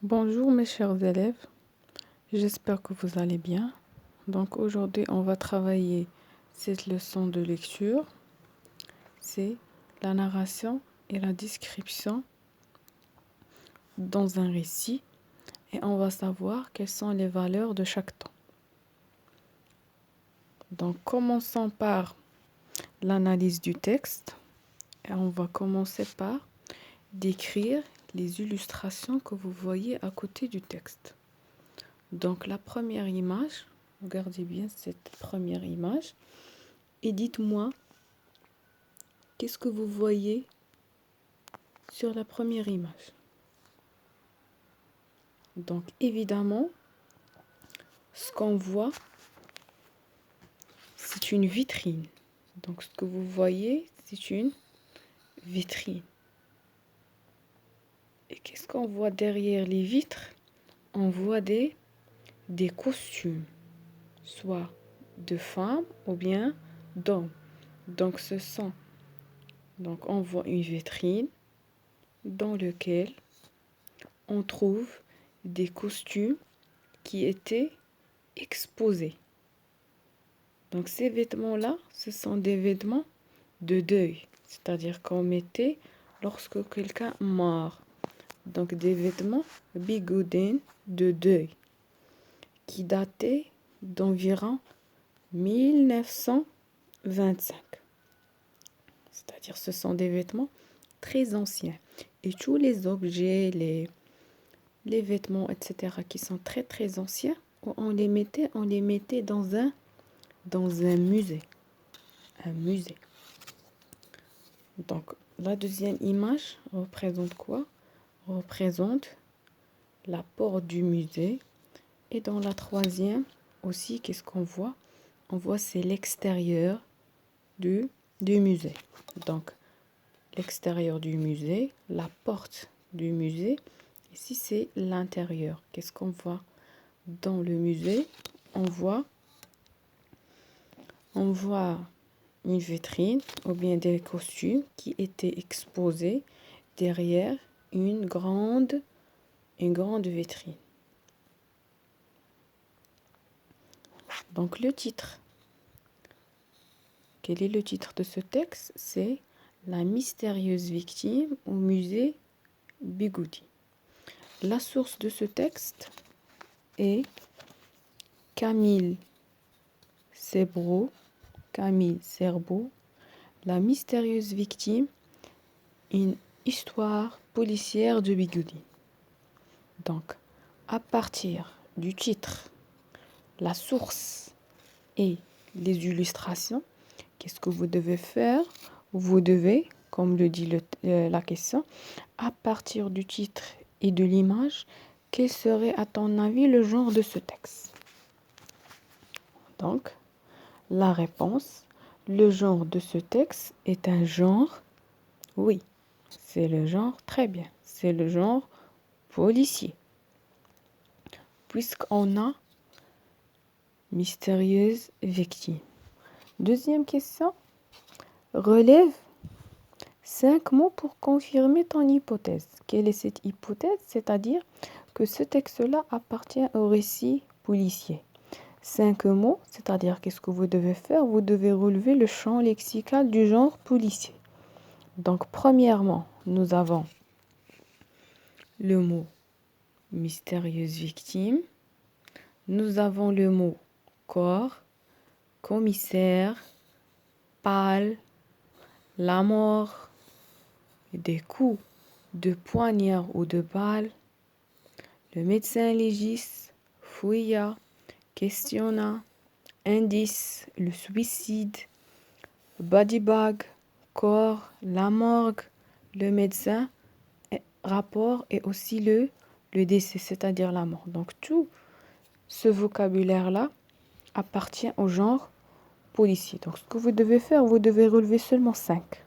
Bonjour mes chers élèves, j'espère que vous allez bien. Donc aujourd'hui on va travailler cette leçon de lecture. C'est la narration et la description dans un récit et on va savoir quelles sont les valeurs de chaque temps. Donc commençons par l'analyse du texte et on va commencer par décrire les illustrations que vous voyez à côté du texte. Donc la première image, regardez bien cette première image et dites-moi qu'est-ce que vous voyez sur la première image. Donc évidemment, ce qu'on voit, c'est une vitrine. Donc ce que vous voyez, c'est une vitrine. Et qu'est-ce qu'on voit derrière les vitres? On voit des costumes, soit de femmes ou bien d'hommes. Donc on voit une vitrine dans laquelle on trouve des costumes qui étaient exposés. Donc ces vêtements-là, ce sont des vêtements de deuil, c'est-à-dire qu'on mettait lorsque quelqu'un meurt. Donc des vêtements bigoudin de deuil qui dataient d'environ 1925. C'est-à-dire ce sont des vêtements très anciens. Et tous les objets, les vêtements, etc., qui sont très très anciens, on les mettait dans un musée. Un musée. Donc, la deuxième image représente quoi? Représente la porte du musée. Et dans la troisième aussi, qu'est-ce qu'on voit? On voit c'est l'extérieur du musée. Donc, l'extérieur du musée, la porte du musée. Ici, c'est l'intérieur. Qu'est-ce qu'on voit dans le musée? On voit une vitrine ou bien des costumes qui étaient exposés derrière une grande vitrine. Donc le titre. Quel est le titre de ce texte? C'est La mystérieuse victime au musée Bigoudi. La source de ce texte est Camille Serbeau, La mystérieuse victime, une histoire policière de Bigoudi. Donc, à partir du titre, la source et les illustrations, qu'est-ce que vous devez faire? Vous devez, comme le dit la question, à partir du titre et de l'image, quel serait à ton avis le genre de ce texte? Donc, la réponse, le genre de ce texte est un genre, oui, c'est le genre, très bien, c'est le genre policier. Puisqu'on a mystérieuse victime. Deuxième question, relève 5 mots pour confirmer ton hypothèse. Quelle est cette hypothèse? C'est-à-dire que ce texte-là appartient au récit policier. 5 mots, c'est-à-dire qu'est-ce que vous devez faire? Vous devez relever le champ lexical du genre policier. Donc, premièrement, nous avons le mot mystérieuse victime. Nous avons le mot corps, commissaire, pâle, la mort, des coups de poignard ou de balle. Le médecin légiste fouilla, questionna, indice, le suicide, body bag, corps, la morgue, le médecin, rapport et aussi le décès, c'est-à-dire la mort. Donc tout ce vocabulaire-là appartient au genre policier. Donc ce que vous devez faire, vous devez relever seulement 5.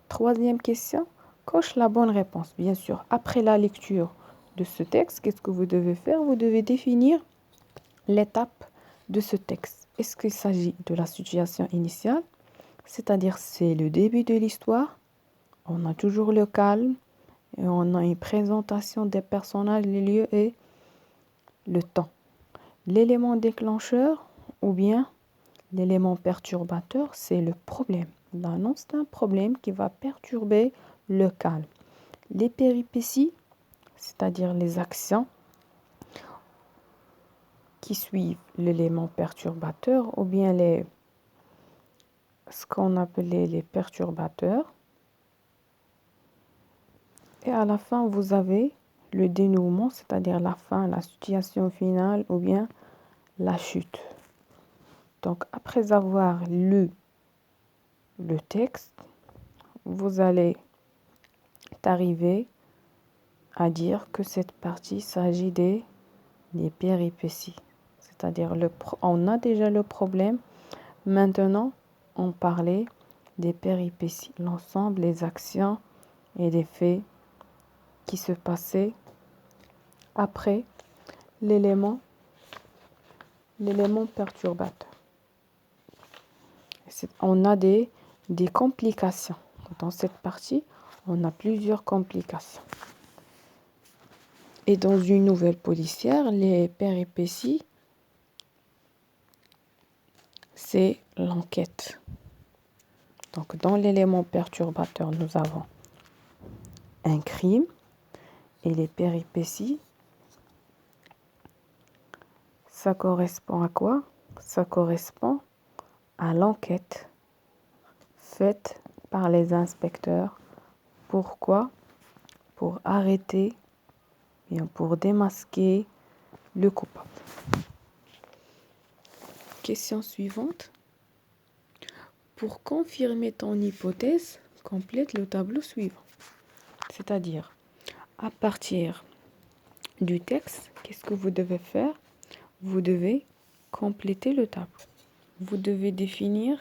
Troisième question, coche la bonne réponse. Bien sûr, après la lecture de ce texte, qu'est-ce que vous devez faire? Vous devez définir l'étape de ce texte. Est-ce qu'il s'agit de la situation initiale? C'est-à-dire c'est le début de l'histoire. On a toujours le calme Et on a une présentation des personnages, les lieux et le temps. L'élément déclencheur ou bien l'élément perturbateur, c'est le problème. L'annonce d'un problème qui va perturber le calme. Les péripéties, c'est-à-dire les actions qui suivent l'élément perturbateur ou bien ce qu'on appelait les perturbateurs. Et à la fin, vous avez le dénouement, c'est-à-dire la fin, la situation finale ou bien la chute. Donc, après avoir lu le texte, vous allez arriver à dire que cette partie s'agit des péripéties. C'est-à-dire, on a déjà le problème. Maintenant, on parlait des péripéties, l'ensemble, les actions et les faits qui se passaient après l'élément perturbateur. On a des complications. Dans cette partie, on a plusieurs complications. Et dans une nouvelle policière, les péripéties, c'est l'enquête. Donc, dans l'élément perturbateur, nous avons un crime et les péripéties. Ça correspond à quoi? Ça correspond à l'enquête faite par les inspecteurs. Pourquoi? Pour arrêter, bien pour démasquer le coupable. Question suivante. Pour confirmer ton hypothèse, complète le tableau suivant. C'est-à-dire, à partir du texte, qu'est-ce que vous devez faire? Vous devez compléter le tableau. Vous devez définir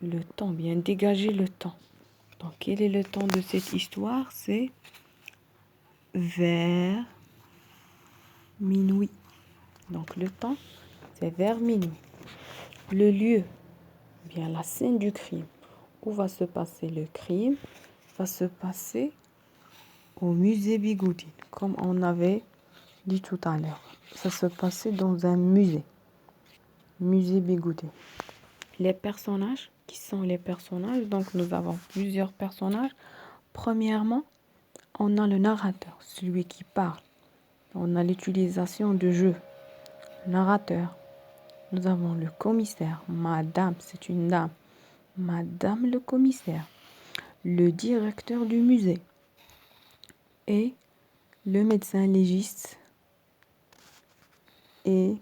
le temps, bien dégager le temps. Donc, quel est le temps de cette histoire? C'est vers minuit. Donc, le temps, c'est vers minuit. Le lieu, bien la scène du crime. Où va se passer le crime? Va se passer au musée Bigoudine, comme on avait dit tout à l'heure. Ça se passait dans un musée. Musée Bigoudine. Les personnages, qui sont les personnages? Donc, nous avons plusieurs personnages. Premièrement, on a le narrateur, celui qui parle. On a l'utilisation de jeu. Narrateur. Nous avons le commissaire. Madame, c'est une dame. Madame le commissaire. Le directeur du musée. Et le médecin légiste. Et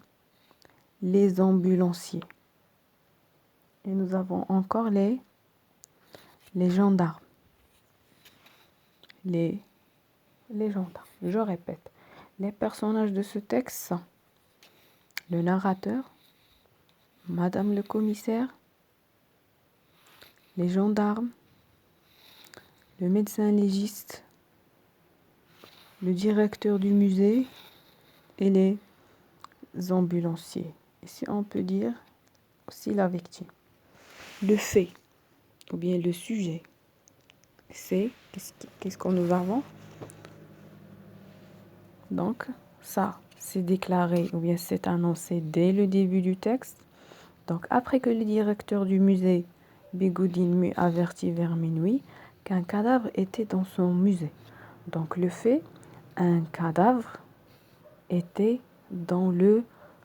les ambulanciers. Et nous avons encore les gendarmes. Les gendarmes. Je répète. Les personnages de ce texte sont le narrateur, Madame le commissaire, les gendarmes, le médecin légiste, le directeur du musée et les ambulanciers. Ici, on peut dire aussi la victime. Le fait, ou bien le sujet, c'est qu'est-ce que nous avons? Donc, ça, c'est déclaré ou bien c'est annoncé dès le début du texte. Donc, après que le directeur du musée Bigoudine m'eut averti vers minuit qu'un cadavre était dans son musée. Donc, le fait, un cadavre était dans le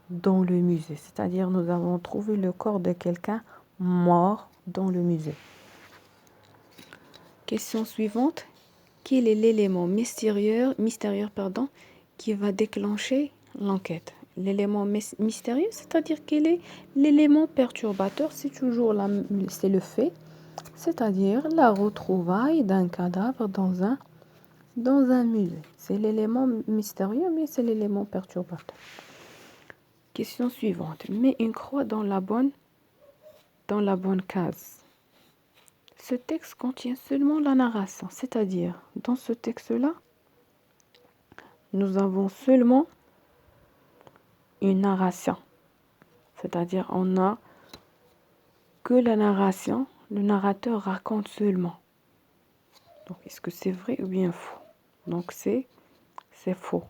musée. C'est-à-dire, nous avons trouvé le corps de quelqu'un mort dans le musée. Question suivante. Quel est l'élément mystérieux, qui va déclencher l'enquête? L'élément mystérieux, c'est-à-dire quel est l'élément perturbateur? C'est toujours c'est le fait, c'est-à-dire la retrouvaille d'un cadavre dans un musée. C'est l'élément mystérieux, mais c'est l'élément perturbateur. Question suivante. Mets une croix dans la bonne case. Ce texte contient seulement la narration, c'est-à-dire dans ce texte-là, nous avons seulement une narration. C'est-à-dire on n'a que la narration, le narrateur raconte seulement. Donc, est-ce que c'est vrai ou bien faux? Donc, c'est faux.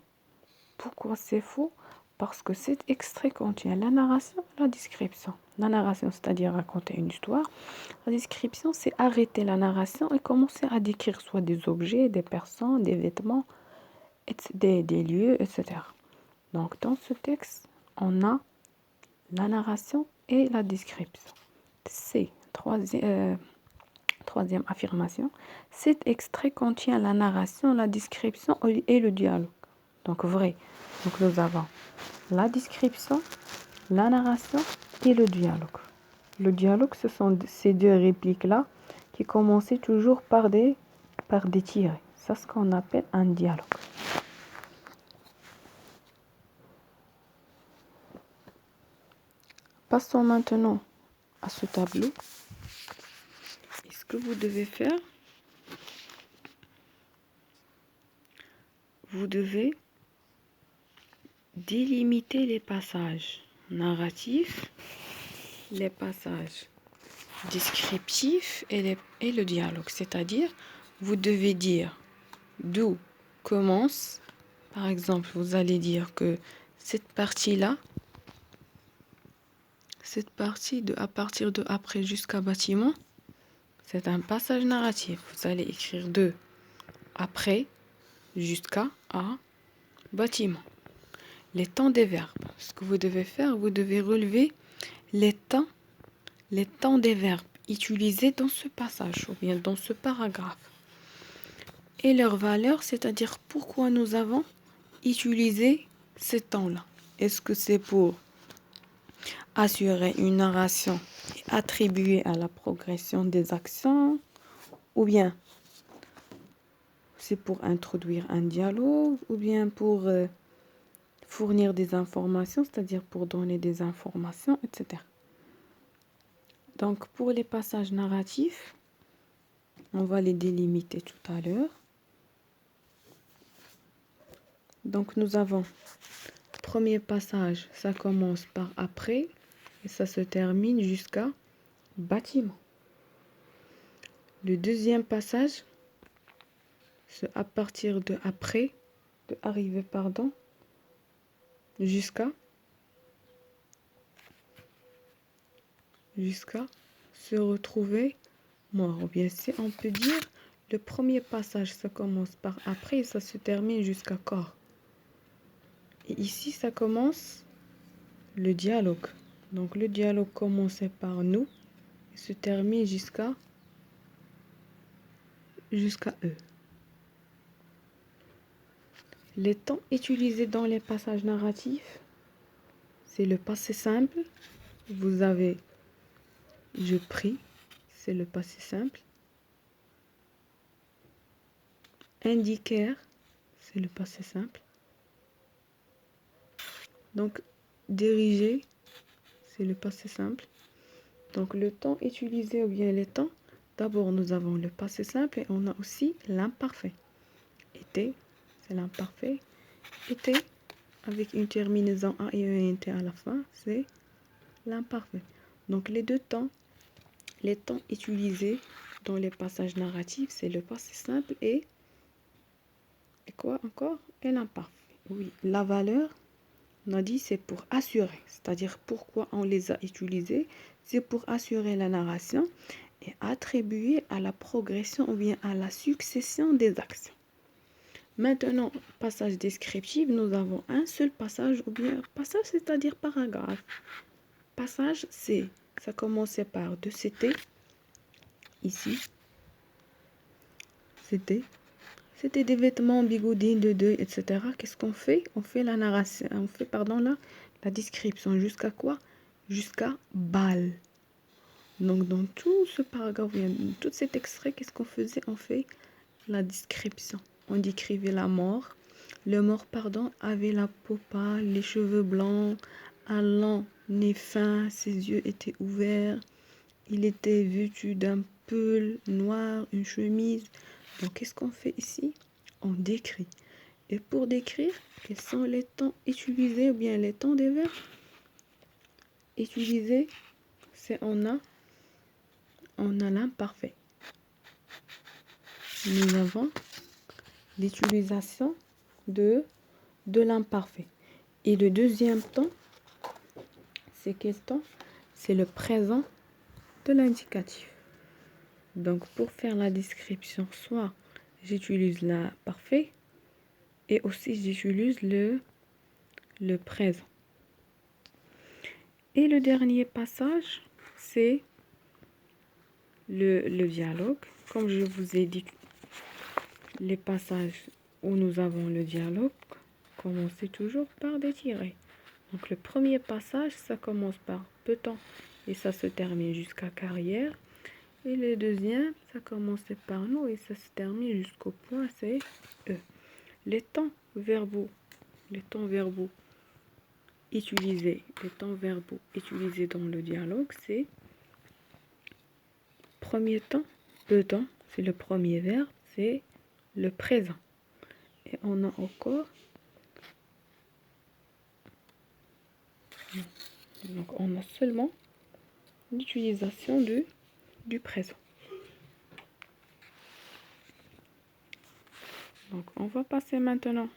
Pourquoi c'est faux? Parce que cet extrait contient la narration et la description. La narration, c'est-à-dire raconter une histoire. La description, c'est arrêter la narration et commencer à décrire soit des objets, des personnes, des vêtements, des lieux, etc. Donc, dans ce texte, on a la narration et la description. C'est troisième affirmation. Cet extrait contient la narration, la description et le dialogue. Donc, vrai. Donc, nous avons la description, la narration et le dialogue. Le dialogue, ce sont ces deux répliques-là qui commençaient toujours par des tirets. C'est ce qu'on appelle un dialogue. Passons maintenant à ce tableau. Et ce que vous devez faire, vous devez délimiter les passages narratifs, les passages descriptifs et le dialogue. C'est-à-dire, vous devez dire d'où commence. Par exemple, vous allez dire que cette partie-là, à partir de après jusqu'à bâtiment, c'est un passage narratif. Vous allez écrire de après jusqu'à à bâtiment. Les temps des verbes. Ce que vous devez faire, vous devez relever les temps des verbes utilisés dans ce passage ou bien dans ce paragraphe. Et leur valeur, c'est-à-dire pourquoi nous avons utilisé ces temps-là. Est-ce que c'est pour assurer une narration et attribuer à la progression des actions ou bien c'est pour introduire un dialogue ou bien pour fournir des informations, c'est-à-dire pour donner des informations, etc. Donc, pour les passages narratifs, on va les délimiter tout à l'heure. Donc, nous avons le premier passage, ça commence par après et ça se termine jusqu'à bâtiment. Le deuxième passage, c'est à partir de après, de arriver, pardon, jusqu'à se retrouver mort. Ou bien si on peut dire, le premier passage, ça commence par après et ça se termine jusqu'à corps. Et ici, ça commence le dialogue. Donc le dialogue commençait par nous et se termine jusqu'à eux. Les temps utilisés dans les passages narratifs, c'est le passé simple. Vous avez je prie, c'est le passé simple. Indiquer, c'est le passé simple. Donc diriger, c'est le passé simple. Donc le temps utilisé ou bien les temps, d'abord nous avons le passé simple et on a aussi l'imparfait. Était, c'est l'imparfait. Était, avec une terminaison A et ENT à la fin, c'est l'imparfait. Donc les temps utilisés dans les passages narratifs, c'est le passé simple et quoi encore? Et l'imparfait. Oui, la valeur, on a dit c'est pour assurer, c'est-à-dire pourquoi on les a utilisés, c'est pour assurer la narration et attribuer à la progression ou bien à la succession des actions. Maintenant, passage descriptif, nous avons un seul passage ou bien passage, c'est-à-dire paragraphe. Passage, ça commençait par de c'était, ici, c'était des vêtements, bigoudines, de deuil, etc. Qu'est-ce qu'on fait? On fait la narration, la description. Jusqu'à quoi? Jusqu'à bal. Donc, dans tout ce paragraphe, tout cet extrait, qu'est-ce qu'on faisait? On fait la description. On décrivait la mort. Le mort, avait la peau pâle, les cheveux blancs, un long nez fin, ses yeux étaient ouverts. Il était vêtu d'un pull noir, une chemise. Donc, qu'est-ce qu'on fait ici? On décrit. Et pour décrire, quels sont les temps utilisés ou bien les temps des verbes utilisés? C'est on a l'imparfait. nous avons l'utilisation de l'imparfait. Et le deuxième temps, c'est quel temps? C'est le présent de l'indicatif. Donc, pour faire la description, soit j'utilise l'imparfait et aussi j'utilise le présent. Et le dernier passage, c'est le dialogue. Comme je vous ai dit, les passages où nous avons le dialogue commencent toujours par des tirets. Donc le premier passage, ça commence par peut-on et ça se termine jusqu'à carrière. Et le deuxième, ça commence par nous et ça se termine jusqu'au point, c'est E. Les temps verbaux utilisés dans le dialogue, c'est premier temps, peut-on, c'est le premier verbe, c'est le présent. Et on a encore, donc on a seulement l'utilisation du présent. Donc on va passer maintenant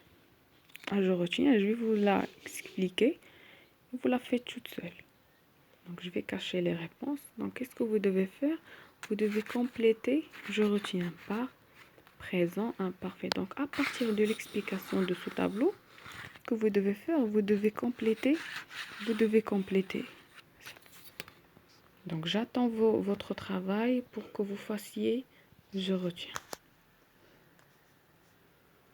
à je retiens. Je vais vous la expliquer. Vous la faites toute seule. Donc je vais cacher les réponses. Donc qu'est-ce que vous devez faire? Vous devez compléter je retiens par présent imparfait. Donc à partir de l'explication de ce tableau, ce que vous devez faire, vous devez compléter. Donc j'attends votre travail pour que vous fassiez je retiens.